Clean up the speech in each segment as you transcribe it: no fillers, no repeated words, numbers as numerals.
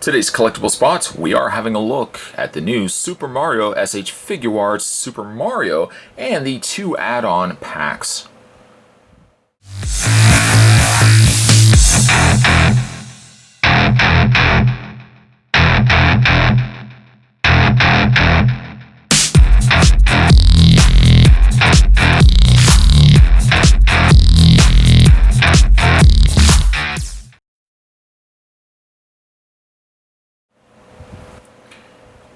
Today's collectible spots, we are having a look at the new Super Mario S.H. Figuarts Super Mario and the 2 add-on packs.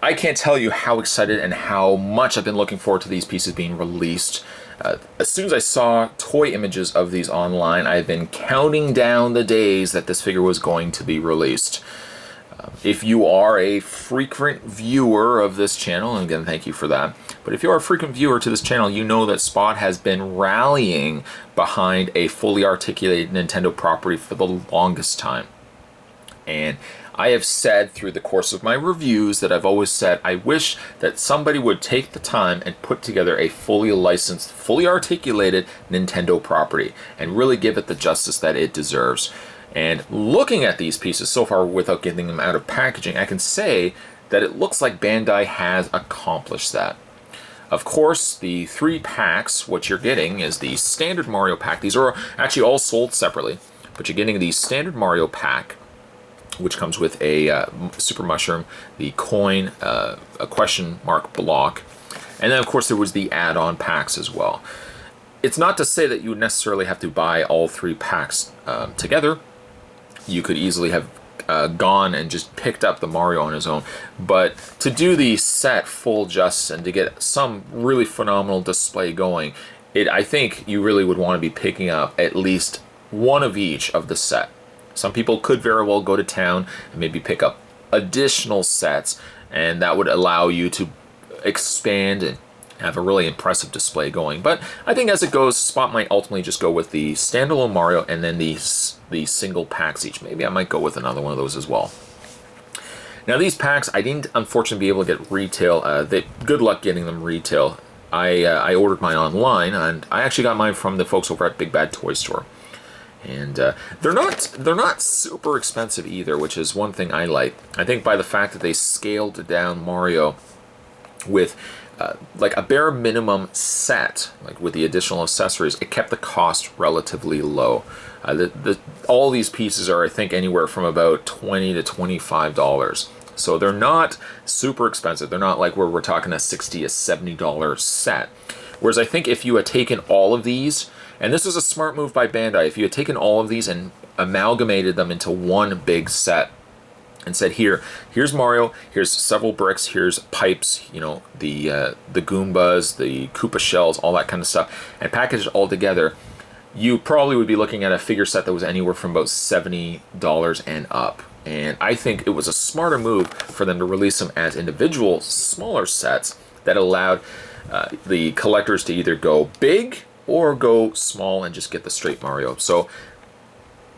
I can't tell you how excited and how much I've been looking forward to these pieces being released. As soon as I saw toy images of these online, I've been counting down the days that this figure was going to be released. If you are a frequent viewer of this channel, and again, thank you for that, but if you are a frequent viewer to this channel, you know that Spot has been rallying behind a fully articulated Nintendo property for the longest time. And I have said through the course of my reviews that I've always said I wish that somebody would take the time and put together a fully licensed, fully articulated Nintendo property and really give it the justice that it deserves. And looking at these pieces so far without getting them out of packaging, I can say that it looks like Bandai has accomplished that. Of course, the 3 packs, what you're getting is the standard Mario pack. These are actually all sold separately, but you're getting the standard Mario pack, which comes with a Super Mushroom, the coin, a question mark block, and then of course there was the add-on packs as well. It's not to say that you would necessarily have to buy all 3 packs together. You could easily have gone and just picked up the Mario on his own, but to do the set full justice and to get some really phenomenal display going, I think you really would want to be picking up at least one of each of the set. Some people could very well go to town and maybe pick up additional sets, and that would allow you to expand and have a really impressive display going. But I think as it goes, Spot might ultimately just go with the standalone Mario and then the single packs each. Maybe I might go with another one of those as well. Now these packs, I didn't unfortunately be able to get retail. Good luck getting them retail. I ordered mine online, and I actually got mine from the folks over at Big Bad Toy Store. And they're not super expensive either, which is one thing I like. I think by the fact that they scaled down Mario with like a bare minimum set, like with the additional accessories, it kept the cost relatively low. All these pieces are, I think, anywhere from about $20 to $25. So they're not super expensive. They're not like where we're talking a $60 to $70 set. Whereas I think if you had taken all of these, and this was a smart move by Bandai, if you had taken all of these and amalgamated them into one big set and said, here's Mario, here's several bricks, here's pipes, you know, the Goombas, the Koopa Shells, all that kind of stuff, and packaged it all together, you probably would be looking at a figure set that was anywhere from about $70 and up. And I think it was a smarter move for them to release them as individual smaller sets that allowed the collectors to either go big or go small and just get the straight Mario. So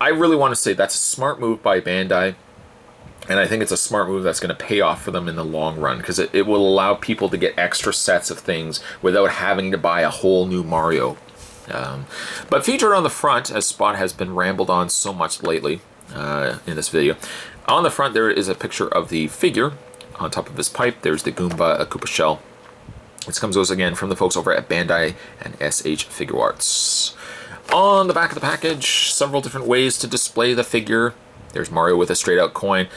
I really want to say that's a smart move by Bandai, and I think it's a smart move that's going to pay off for them in the long run, because it will allow people to get extra sets of things without having to buy a whole new Mario. But featured on the front, as Spot has been rambled on so much lately in this video, on the front there is a picture of the figure on top of his pipe. There's the Goomba, a Koopa Shell. This comes to us again from the folks over at Bandai and S.H. Figuarts. On the back of the package, several different ways to display the figure. There's Mario with a straight out coin,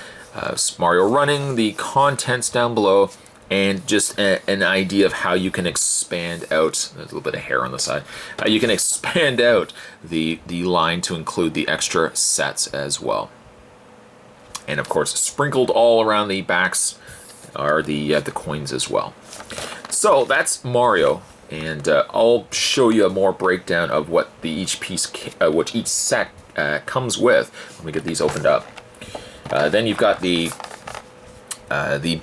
Mario running, the contents down below, and just an idea of how you can expand out. There's a little bit of hair on the side. You can expand out the line to include the extra sets as well. And of course, sprinkled all around the backs are the coins as well. So that's Mario, and I'll show you a more breakdown of what each set comes with when we get these opened up. Then you've got the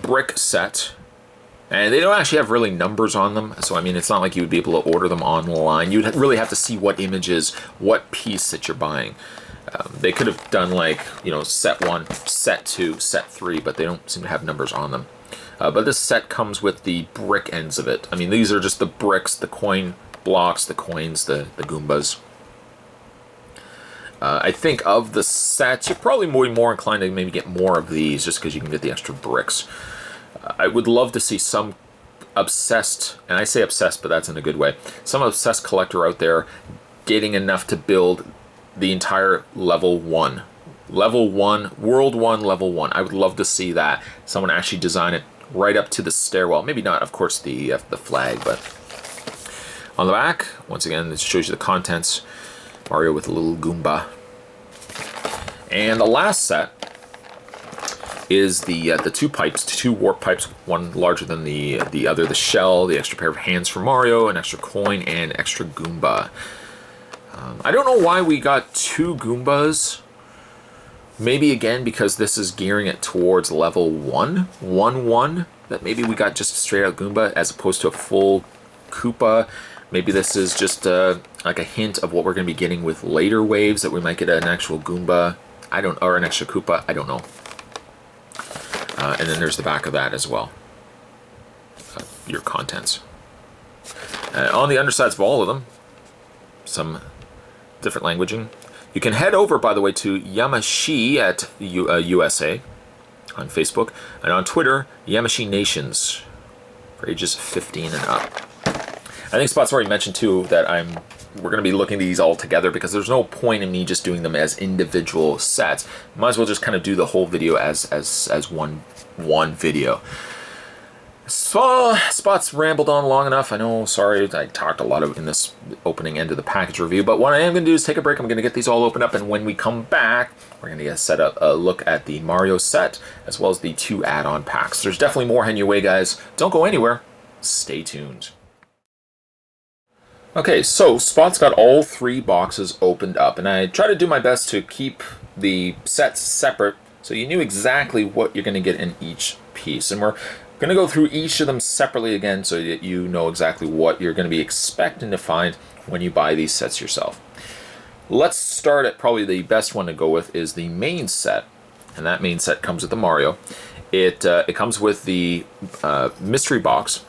brick set, and they don't actually have really numbers on them. So I mean, it's not like you would be able to order them online. You'd really have to see what images, what piece that you're buying. They could have done like, you know, set 1, set 2, set 3, but they don't seem to have numbers on them. But this set comes with the brick ends of it. I mean, these are just the bricks, the coin blocks, the coins, the Goombas. I think of the sets, you're probably more inclined to maybe get more of these just because you can get the extra bricks. I would love to see some obsessed, and I say obsessed, but that's in a good way, some obsessed collector out there getting enough to build the entire level 1. Level 1, World 1, Level 1. I would love to see that. Someone actually design it right up to the stairwell. Maybe not, of course, the flag, but on the back, once again, this shows you the contents. Mario with a little Goomba. And the last set is the 2 pipes, 2 warp pipes, one larger than the other. The shell, the extra pair of hands for Mario, an extra coin, and extra Goomba. I don't know why we got 2 Goombas. Maybe again because this is gearing it towards level 1, 1-1. That maybe we got just a straight out Goomba as opposed to a full Koopa. Maybe this is just like a hint of what we're going to be getting with later waves, that we might get an actual Goomba, or an extra Koopa, I don't know. And then there's the back of that as well. Your contents. On the undersides of all of them, some different languaging. You can head over, by the way, to Yamashi at USA on Facebook, and on Twitter, Yamashi Nations for ages 15 and up. I think Spot's already mentioned too that we're going to be looking at these all together because there's no point in me just doing them as individual sets. Might as well just kind of do the whole video as one video. So, Spot's rambled on long enough. I know, sorry, I talked a lot in this opening end of the package review, but what I am going to do is take a break. I'm going to get these all opened up, and when we come back, we're going to get set up a look at the Mario set, as well as the 2 add-on packs. There's definitely more heading your way, guys. Don't go anywhere. Stay tuned. Okay, so Spot's got all 3 boxes opened up, and I try to do my best to keep the sets separate so you knew exactly what you're going to get in each piece. And we're going to go through each of them separately again so that you know exactly what you're going to be expecting to find when you buy these sets yourself. Let's start at probably the best one to go with is the main set, and that main set comes with the Mario. It comes with the mystery box,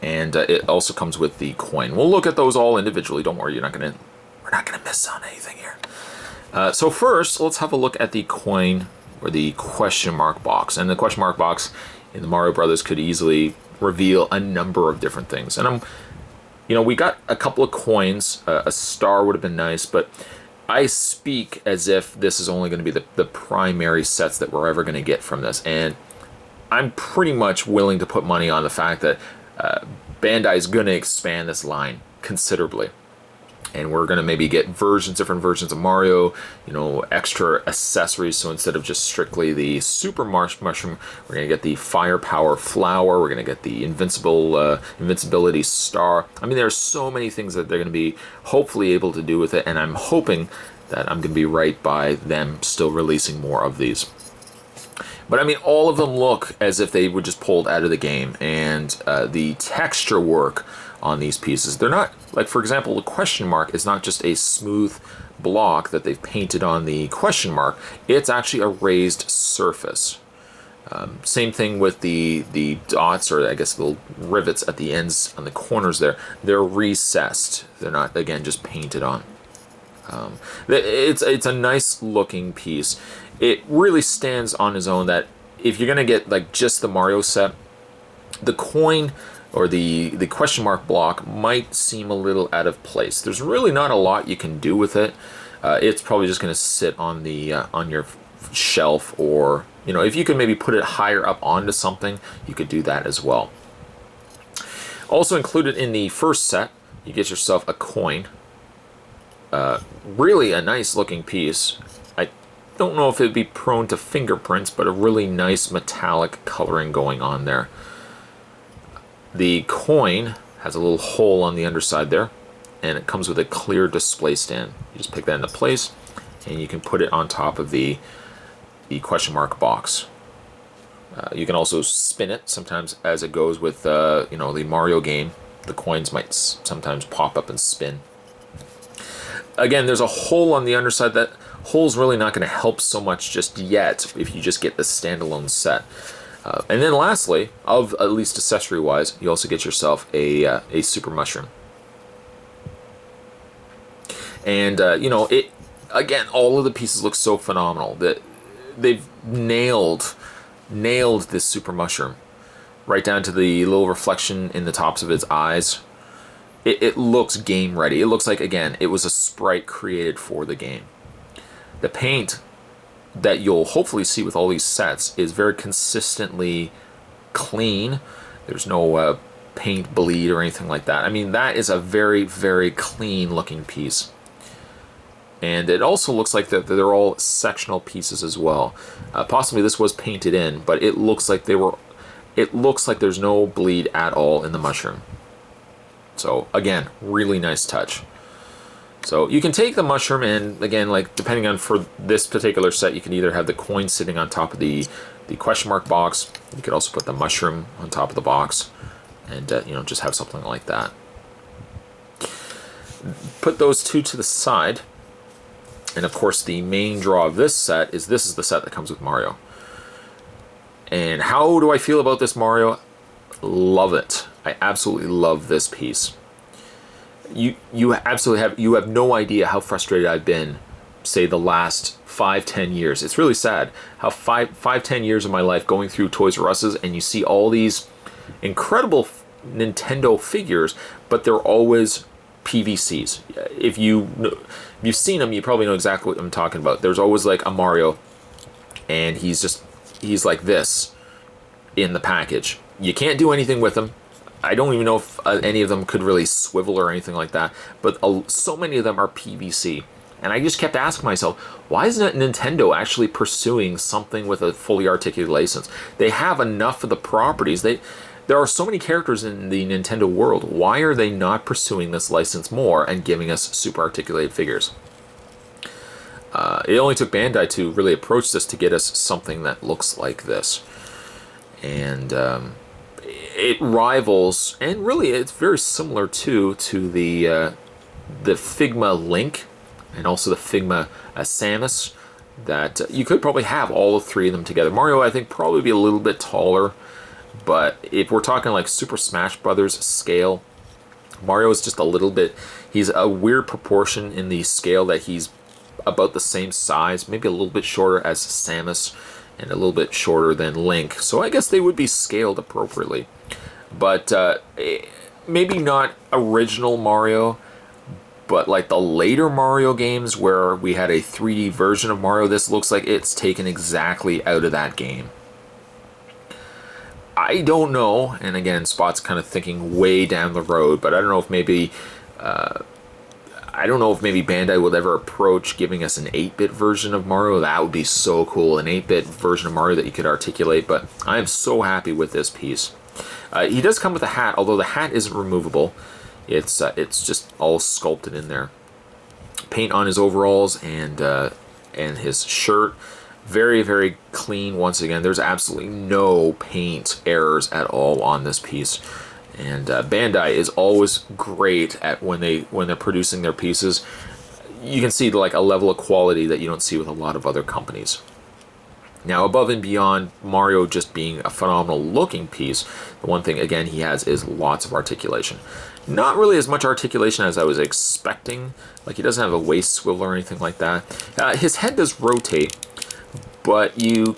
and it also comes with the coin. We'll look at those all individually. Don't worry, we're not gonna miss on anything here. So first, let's have a look at the coin, or the question mark box. And the question mark box in the Mario Brothers could easily reveal a number of different things. And we got a couple of coins. A star would have been nice, but I speak as if this is only going to be the primary sets that we're ever going to get from this. And I'm pretty much willing to put money on the fact that Bandai is going to expand this line considerably, and we're going to maybe get different versions of Mario, extra accessories. So instead of just strictly the super mushroom, we're going to get the firepower flower, we're going to get the invincibility star. I mean, there's so many things that they're going to be hopefully able to do with it, and I'm hoping that I'm going to be right by them still releasing more of these. But I mean, all of them look as if they were just pulled out of the game, and the texture work on these pieces, they're not, like for example, the question mark is not just a smooth block that they've painted on the question mark, it's actually a raised surface. Same thing with the dots, or I guess little rivets at the ends on the corners there, they're recessed. They're not, again, just painted on. It's a nice looking piece. It really stands on its own that if you're going to get like just the Mario set, the coin or the question mark block might seem a little out of place. There's really not a lot you can do with it. It's probably just going to sit on the on your shelf, or if you could maybe put it higher up onto something, you could do that as well. Also included in the first set, you get yourself a coin. Really a nice looking piece. I don't know if it'd be prone to fingerprints, but a really nice metallic coloring going on there. The coin has a little hole on the underside there, and it comes with a clear display stand. You just pick that into place, and you can put it on top of the question mark box. You can also spin it sometimes as it goes with the Mario game. The coins might sometimes pop up and spin. Again, there's a hole on the underside. That hole's really not going to help so much just yet if you just get the standalone set. And then lastly, at least accessory-wise, you also get yourself a super mushroom. And, again, all of the pieces look so phenomenal that they've nailed this super mushroom, right down to the little reflection in the tops of its eyes. It looks game ready. It looks like, again, it was a sprite created for the game. The paint that you'll hopefully see with all these sets is very consistently clean. There's no paint bleed or anything like that. I mean, that is a very, very clean looking piece. And it also looks like that they're all sectional pieces as well. Possibly this was painted in, but it looks like there's no bleed at all in the mushroom. So again, really nice touch. So you can take the mushroom and, again, like, depending on, for this particular set, you can either have the coin sitting on top of the question mark box. You could also put the mushroom on top of the box and, you know, just have something like that. Put those two to the side. And of course, the main draw of this set is the set that comes with Mario. And how do I feel about this Mario? Love it. I absolutely love this piece. You have no idea how frustrated I've been, say, the last 5-10 years. It's really sad how 5-10 years of my life going through Toys R Us's, and you see all these incredible Nintendo figures, but they're always PVCs. If you've seen them, you probably know exactly what I'm talking about. There's always like a Mario, and he's like this in the package. You can't do anything with him. I don't even know if any of them could really swivel or anything like that, but so many of them are PVC. And I just kept asking myself, why isn't Nintendo actually pursuing something with a fully articulated license? They have enough of the properties. There are so many characters in the Nintendo world. Why are they not pursuing this license more and giving us super articulated figures? It only took Bandai to really approach this to get us something that looks like this. And it rivals, and really it's very similar to the Figma Link and also the Figma Samus, that you could probably have all three of them together. Mario, I think, probably be a little bit taller, but if we're talking like Super Smash Brothers scale, Mario is just a little bit, he's a weird proportion in the scale that he's about the same size, maybe a little bit shorter as Samus, and a little bit shorter than Link. So I guess they would be scaled appropriately. But maybe not original Mario, but like the later Mario games where we had a 3D version of Mario, this looks like it's taken exactly out of that game. I don't know, and again, Spot's kind of thinking way down the road, but I don't know if maybe Bandai would ever approach giving us an 8-bit version of Mario. That would be so cool, an 8-bit version of Mario that you could articulate, but I am so happy with this piece. He does come with a hat, although the hat isn't removable. It's just all sculpted in there. Paint on his overalls and his shirt. Very, very clean once again. There's absolutely no paint errors at all on this piece. And Bandai is always great at when they're producing their pieces. You can see like a level of quality that you don't see with a lot of other companies. Now, above and beyond Mario just being a phenomenal looking piece, the one thing again he has is lots of articulation. Not really as much articulation as I was expecting. Like, he doesn't have a waist swivel or anything like that. His head does rotate, but you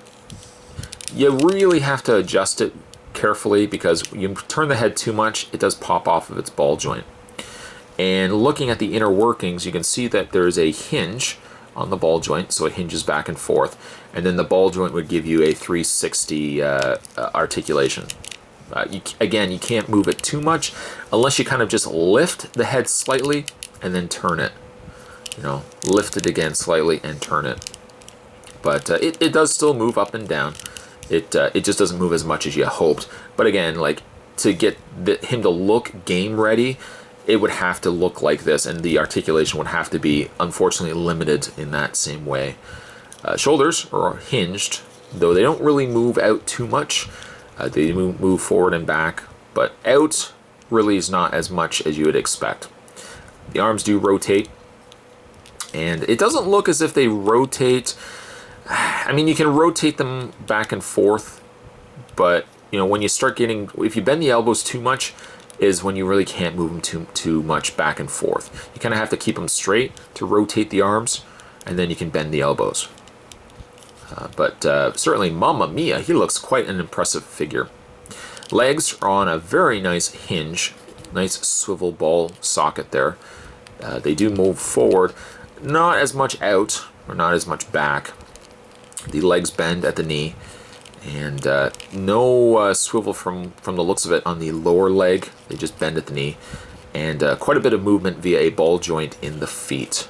really have to adjust it carefully, because you turn the head too much, it does pop off of its ball joint. And looking at the inner workings, you can see that there is a hinge on the ball joint, so it hinges back and forth, and then the ball joint would give you a 360 articulation. Again, you can't move it too much unless you kind of just lift the head slightly and then turn it. You know, lift it again slightly and turn it. But it does still move up and down. It just doesn't move as much as you hoped. But again, like, to get him to look game ready, it would have to look like this, and the articulation would have to be, unfortunately, limited in that same way. Shoulders are hinged, though they don't really move out too much. They move forward and back, but out really is not as much as you would expect. The arms do rotate, and it doesn't look as if they rotate. I mean, you can rotate them back and forth, but you know, when you start getting, if you bend the elbows too much, is when you really can't move them too much back and forth. You kind of have to keep them straight to rotate the arms, and then you can bend the elbows. But certainly, Mamma Mia, he looks quite an impressive figure. Legs are on a very nice hinge, nice swivel ball socket there. They do move forward, not as much out, or not as much back. The legs bend at the knee, and no swivel from the looks of it on the lower leg. They just bend at the knee, and quite a bit of movement via a ball joint in the feet.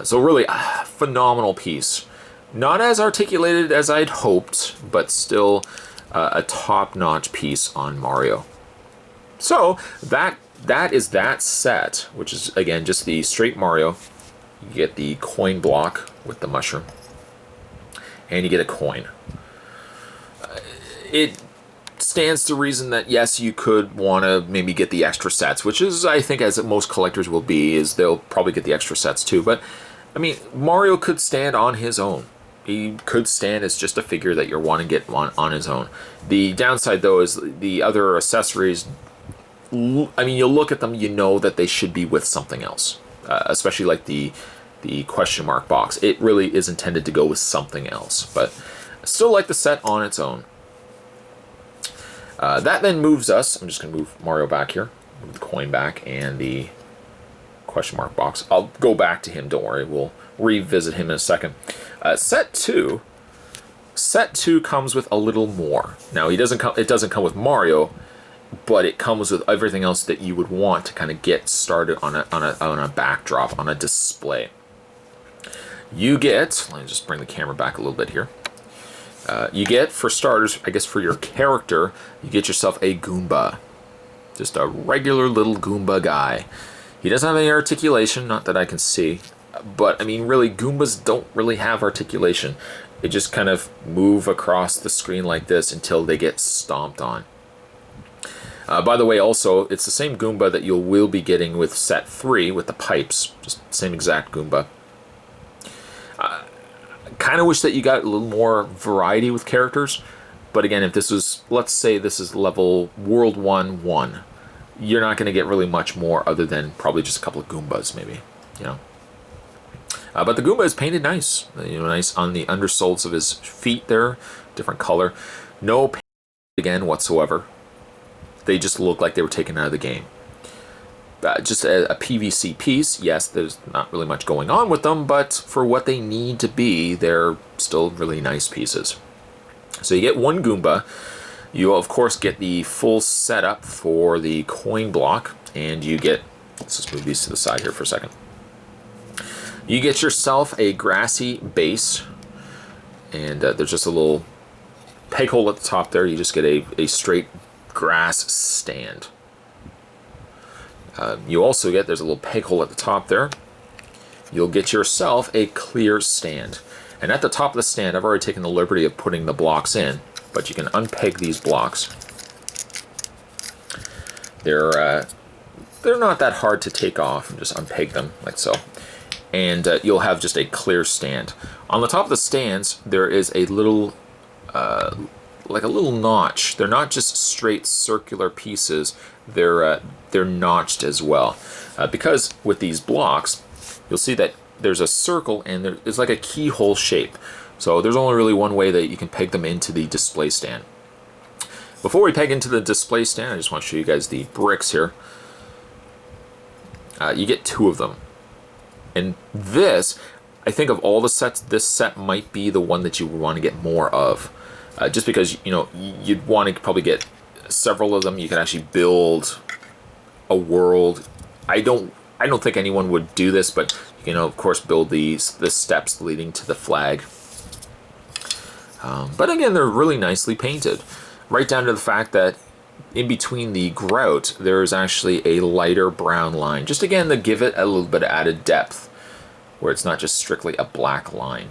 So really, phenomenal piece. Not as articulated as I'd hoped, but still a top-notch piece on Mario. So that is that set, which is, again, just the straight Mario. You get the coin block with the mushroom, and you get a coin. It stands to reason that, yes, you could want to maybe get the extra sets, which is, I think, as most collectors will be, is they'll probably get the extra sets too. But, I mean, Mario could stand on his own. He could stand as just a figure that you're wanting to get on his own. The downside, though, is the other accessories. I mean, you'll look at them, you know that they should be with something else, especially like the question mark box. It really is intended to go with something else, but I still like the set on its own. That then moves us. I'm just going to move Mario back here, move the coin back, and the question mark box. I'll go back to him, don't worry. We'll revisit him in a second. Set 2 comes with a little more. Now, it doesn't come with Mario, but it comes with everything else that you would want to kind of get started on a backdrop, on a display. You get, let me just bring the camera back a little bit here. You get, for starters, I guess for your character, you get yourself a Goomba. Just a regular little Goomba guy. He doesn't have any articulation, not that I can see. But, I mean, really, Goombas don't really have articulation. They just kind of move across the screen like this until they get stomped on. By the way, also, it's the same Goomba that you will be getting with set 3 with the pipes. Just the same exact Goomba. Kind of wish that you got a little more variety with characters. But again, if this was, let's say this is level World 1, you're not going to get really much more other than probably just a couple of Goombas, maybe, you know. But the Goomba is painted nice. You know, nice on the undersoles of his feet there. Different color. No paint again whatsoever. They just look like they were taken out of the game. Just a PVC piece. Yes, there's not really much going on with them, but for what they need to be, they're still really nice pieces. So you get one Goomba. You, of course, get the full setup for the coin block, and you get, let's just move these to the side here for a second. You get yourself a grassy base, and there's just a little peg hole at the top there. You just get a straight grass stand. You also get, there's a little peg hole at the top there. You'll get yourself a clear stand. And at the top of the stand, I've already taken the liberty of putting the blocks in, but you can unpeg these blocks. They're not that hard to take off, and just unpeg them like so. And you'll have just a clear stand. On the top of the stands, there is a little, like a little notch. They're not just straight circular pieces. They're notched as well. Because with these blocks, you'll see that there's a circle and it's like a keyhole shape. So there's only really one way that you can peg them into the display stand. Before we peg into the display stand, I just want to show you guys the bricks here. You get 2 of them. And this, I think of all the sets, this set might be the one that you would want to get more of. Just because, you know, you'd want to probably get several of them. You can actually build a world. I don't think anyone would do this, but you can, of course, build the steps leading to the flag. But again, they're really nicely painted. Right down to the fact that in between the grout, there is actually a lighter brown line. Just again, to give it a little bit of added depth, where it's not just strictly a black line.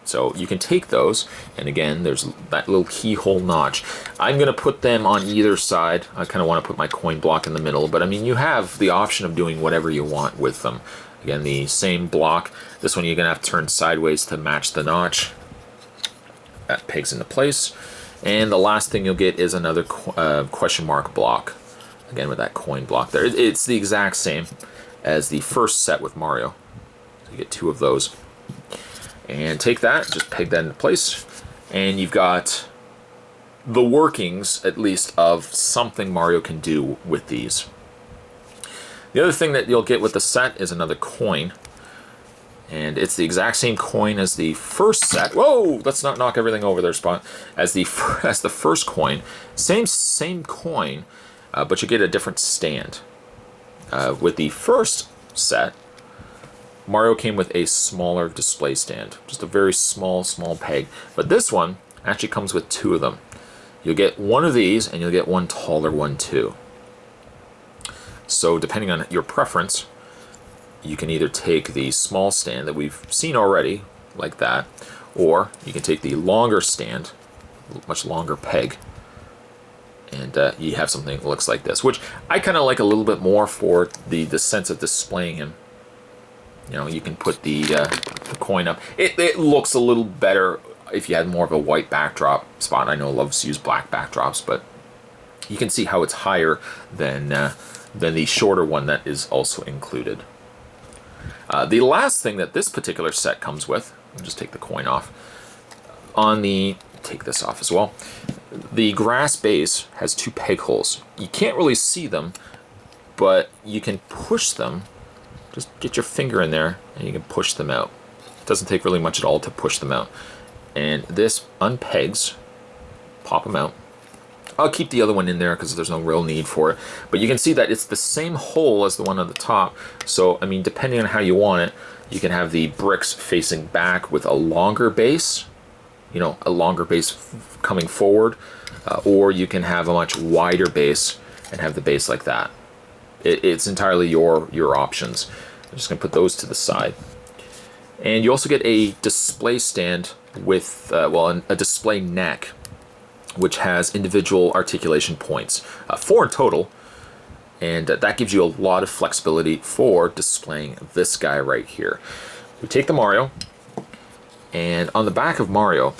So you can take those, and again, there's that little keyhole notch. I'm going to put them on either side. I kind of want to put my coin block in the middle, but I mean, you have the option of doing whatever you want with them. Again, the same block. This one you're going to have to turn sideways to match the notch. That pegs into place. And the last thing you'll get is another question mark block. Again, with that coin block there. It's the exact same. as the first set with Mario. So you get 2 of those. And take that, just peg that into place, and you've got the workings, at least, of something Mario can do with these. The other thing that you'll get with the set is another coin. And it's the exact same coin as the first set. Whoa! Let's not knock everything over there, Spot. As the first coin. Same coin, but you get a different stand. With the first set, Mario came with a smaller display stand. Just a very small peg. But this one actually comes with 2 of them. You'll get one of these, and you'll get one taller one too. So depending on your preference, you can either take the small stand that we've seen already, like that, or you can take the longer stand, much longer peg, and you have something that looks like this, which I kind of like a little bit more for the sense of displaying him. You know, you can put the coin up. It looks a little better if you had more of a white backdrop. Spot, I know, loves to use black backdrops, but you can see how it's higher than the shorter one that is also included. The last thing that this particular set comes with, I'll just take the coin off, take this off as well, the grass base has 2 peg holes. You can't really see them, but you can push them. Just get your finger in there and you can push them out. It doesn't take really much at all to push them out. And this unpegs, pop them out. I'll keep the other one in there because there's no real need for it. But you can see that it's the same hole as the one on the top. So, I mean, depending on how you want it, you can have the bricks facing back with a longer base, you know, a longer base coming forward, or you can have a much wider base and have the base like that. It's entirely your options. I'm just going to put those to the side. And you also get a display stand with, a display neck, which has individual articulation points, 4 in total, and that gives you a lot of flexibility for displaying this guy right here. We take the Mario, and on the back of Mario,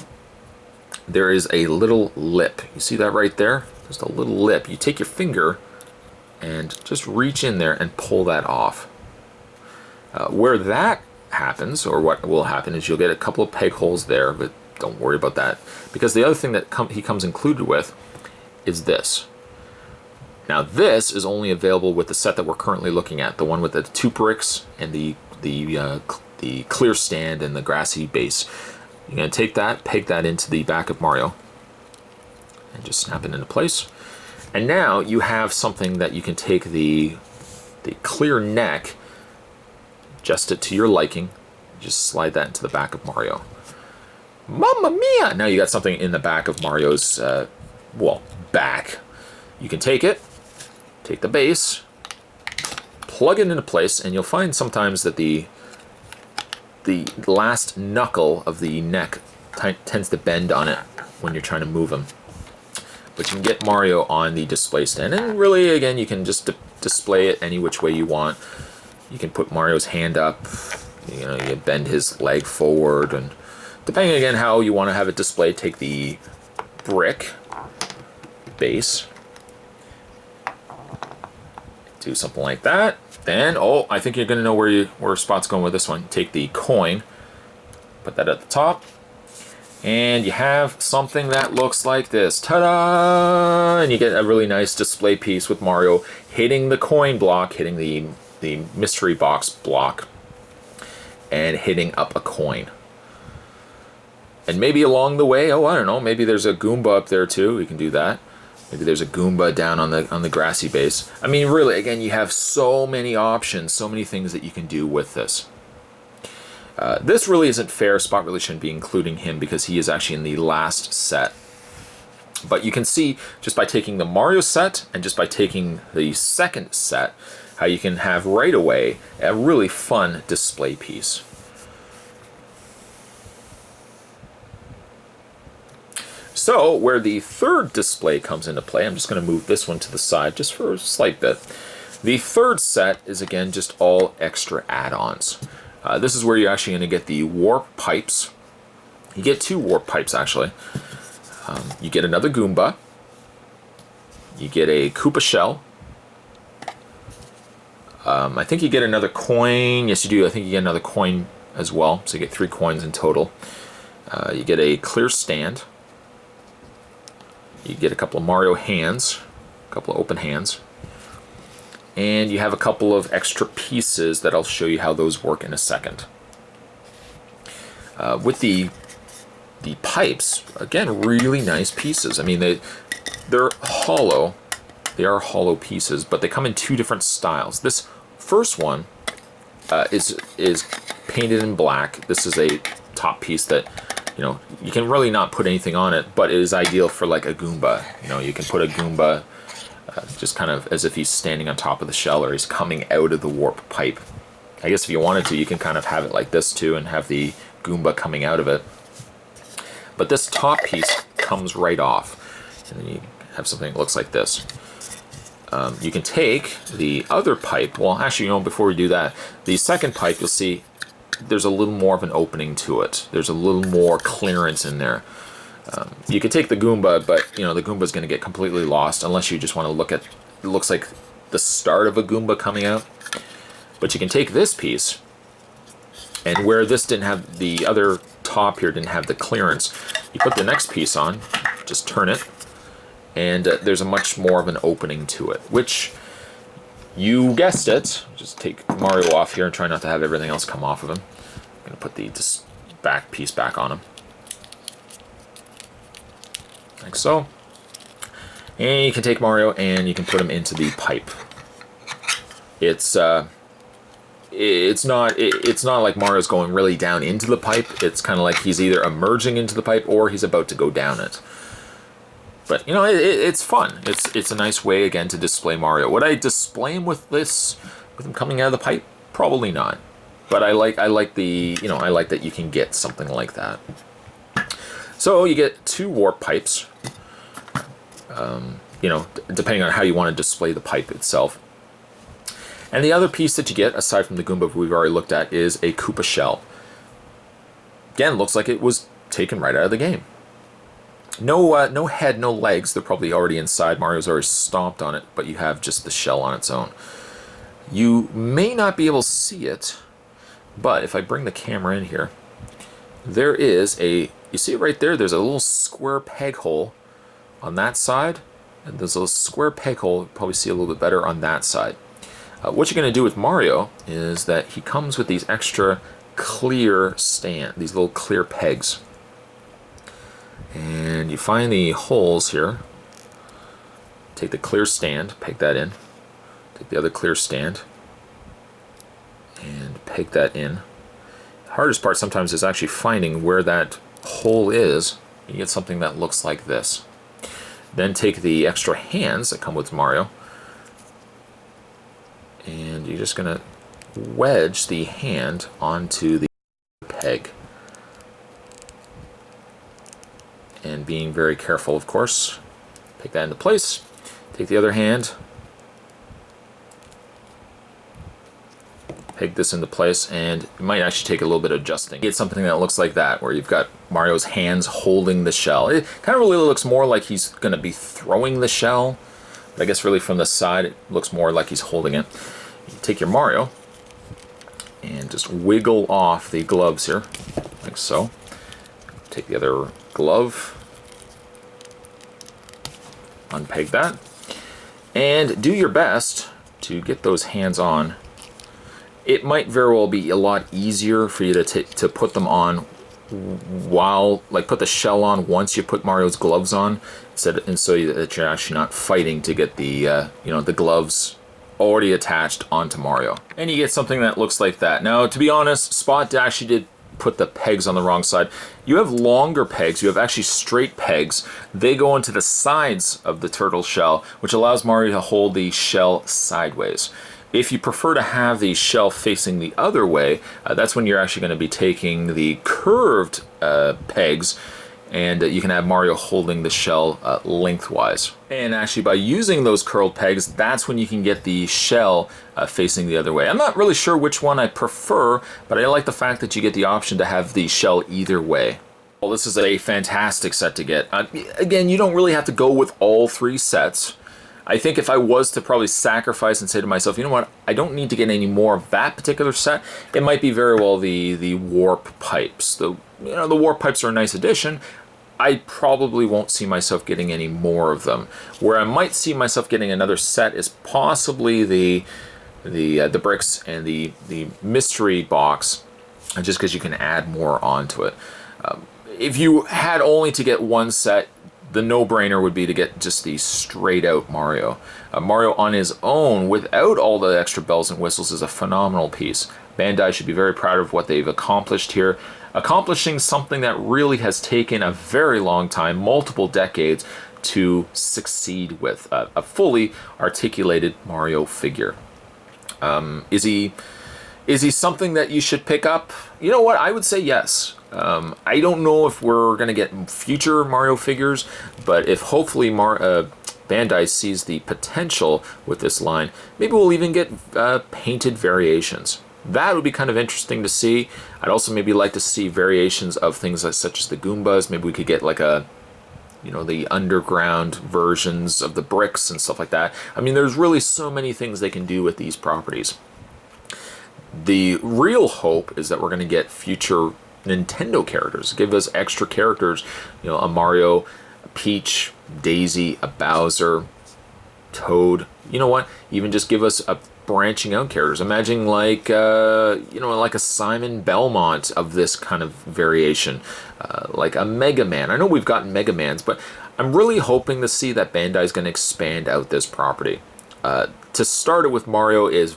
there is a little lip. You see that right there? Just a little lip. You take your finger and just reach in there and pull that off. Where that happens, or what will happen, is you'll get a couple of peg holes there, but don't worry about that, because the other thing that he comes included with is this. Now this is only available with the set that we're currently looking at, the one with the 2 bricks and the clear stand and the grassy base. You're going to take that, peg that into the back of Mario, and just snap it into place. And now you have something that you can take the clear neck, adjust it to your liking, just slide that into the back of Mario. Mamma mia! Now you got something in the back of Mario's, back. You can take it, take the base, plug it into place, and you'll find sometimes that the last knuckle of the neck tends to bend on it when you're trying to move him. But you can get Mario on the display stand, and really, again, you can just display it any which way you want. You can put Mario's hand up, you know, you bend his leg forward, and depending again how you want to have it displayed, take the brick base, do something like that. Then, oh, I think you're going to know where Spot's going with this one. Take the coin, put that at the top, and you have something that looks like this. Ta-da! And you get a really nice display piece with Mario hitting the coin block, hitting the mystery box block, and hitting up a coin. And maybe along the way, oh, I don't know, maybe there's a Goomba up there too. We can do that. Maybe there's a Goomba down on the grassy base. I mean, really, again, you have so many options, so many things that you can do with this. This really isn't fair. Spot really shouldn't be including him because he is actually in the last set. But you can see, just by taking the Mario set and just by taking the second set, how you can have right away a really fun display piece. So, where the third display comes into play, I'm just going to move this one to the side just for a slight bit. The third set is, again, just all extra add-ons. This is where you're actually going to get the warp pipes. You get 2 warp pipes, actually. You get another Goomba. You get a Koopa Shell. I think you get another coin. Yes, you do. I think you get another coin as well. So you get 3 coins in total. You get a clear stand. You get a couple of Mario hands, a couple of open hands. And you have a couple of extra pieces that I'll show you how those work in a second. With the pipes, again, really nice pieces. I mean, they're hollow. They are hollow pieces, but they come in 2 different styles. This first one is painted in black. This is a top piece that, you know, you can really not put anything on it, but it is ideal for like a Goomba. You know, you can put a Goomba just kind of as if he's standing on top of the shell or he's coming out of the warp pipe. I guess if you wanted to, you can kind of have it like this too and have the Goomba coming out of it. But this top piece comes right off. And then you have something that looks like this. You can take the other pipe. Well, actually, you know, before we do that, the second pipe, you'll see there's a little more of an opening to it. There's a little more clearance in there. You can take the Goomba, but, you know, the Goomba's going to get completely lost unless you just want to look at, it looks like the start of a Goomba coming out. But you can take this piece, and where this didn't have, the other top here didn't have the clearance, you put the next piece on, just turn it, and there's a much more of an opening to it, which, you guessed it, just take Mario off here and try not to have everything else come off of him. I'm going to put the back piece back on him. Like so. And you can take Mario and you can put him into the pipe. It's not like Mario's going really down into the pipe. It's kind of like he's either emerging into the pipe or he's about to go down it. But, you know, it's fun. It's a nice way, again, to display Mario. Would I display him with this, with him coming out of the pipe? Probably not. But I like the, you know, I like that you can get something like that. So you get 2 warp pipes. You know, depending on how you want to display the pipe itself. And the other piece that you get, aside from the Goomba we've already looked at, is a Koopa Shell. Again, looks like it was taken right out of the game. No head, no legs. They're probably already inside. Mario's already stomped on it, but you have just the shell on its own. You may not be able to see it, but if I bring the camera in here, there is a, you see it right there? There's a little square peg hole on that side, and there's a square peg hole, you'll probably see a little bit better on that side. What you're going to do with Mario is that he comes with these extra clear stand, these little clear pegs. And you find the holes here. Take the clear stand, peg that in. Take the other clear stand and peg that in. The hardest part sometimes is actually finding where that hole is. You get something that looks like this. Then take the extra hands that come with Mario, and you're just going to wedge the hand onto the peg. And being very careful, of course. Take that into place. Take the other hand. Peg this into place, and it might actually take a little bit of adjusting. Get something that looks like that, where you've got Mario's hands holding the shell. It kind of really looks more like he's going to be throwing the shell. But I guess really from the side, it looks more like he's holding it. You take your Mario and just wiggle off the gloves here, like so. Take the other glove, unpeg that, and do your best to get those hands on. It might very well be a lot easier for you to put them on while, like, put the shell on once you put Mario's gloves on, and so that you're actually not fighting to get the you know, the gloves already attached onto Mario. And you get something that looks like that. Now, to be honest, Spot actually did put the pegs on the wrong side. You have longer pegs, you have actually straight pegs. They go into the sides of the turtle shell, which allows Mario to hold the shell sideways. If you prefer to have the shell facing the other way, that's when you're actually going to be taking the curved pegs, and you can have Mario holding the shell lengthwise. And actually, by using those curled pegs, that's when you can get the shell facing the other way. I'm not really sure which one I prefer, but I like the fact that you get the option to have the shell either way. Well, this is a fantastic set to get. Again, you don't really have to go with all 3 sets. I think if I was to probably sacrifice and say to myself, you know what, I don't need to get any more of that particular set, it might be very well the warp pipes. The warp pipes are a nice addition. I probably won't see myself getting any more of them. Where I might see myself getting another set is possibly the bricks and the mystery box, just because you can add more onto it. If you had only to get one set, the no-brainer would be to get just the straight-out Mario. Mario on his own, without all the extra bells and whistles, is a phenomenal piece. Bandai should be very proud of what they've accomplished here, accomplishing something that really has taken a very long time, multiple decades, to succeed with a fully articulated Mario figure. Is he something that you should pick up? You know what? I would say yes. I don't know if we're going to get future Mario figures, but if hopefully Bandai sees the potential with this line, maybe we'll even get painted variations. That would be kind of interesting to see. I'd also maybe like to see variations of things such as the Goombas. Maybe we could get like the underground versions of the bricks and stuff like that. I mean, there's really so many things they can do with these properties. The real hope is that we're going to get future Nintendo characters. Give us extra characters, a Mario, a Peach, Daisy, a Bowser, Toad. You know what? Even just give us a branching out characters. Imagine like like a Simon Belmont of this kind of variation, like a Mega Man. I know we've gotten Mega Mans, but I'm really hoping to see that Bandai is going to expand out this property. To start it with Mario is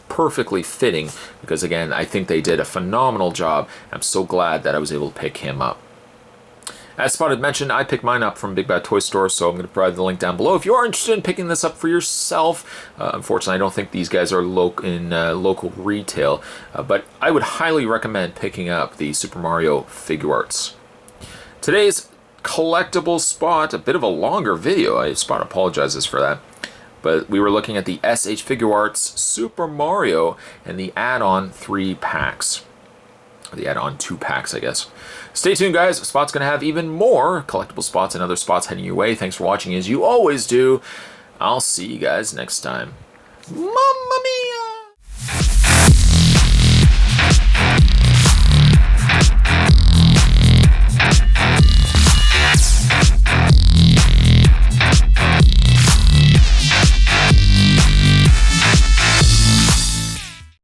perfectly fitting because, again, I think they did a phenomenal job. I'm so glad that I was able to pick him up. As Spot had mentioned, I picked mine up from Big Bad Toy Store, so I'm going to provide the link down below if you are interested in picking this up for yourself. Unfortunately, I don't think these guys are in local retail, but I would highly recommend picking up the Super Mario Figuarts. Today's collectible spot, a bit of a longer video. Spot apologizes for that. But we were looking at the S.H.Figuarts Super Mario and the add-on 3 packs. Or the add-on 2 packs, I guess. Stay tuned, guys. Spot's going to have even more collectible spots and other spots heading your way. Thanks for watching, as you always do. I'll see you guys next time. Mamma mia!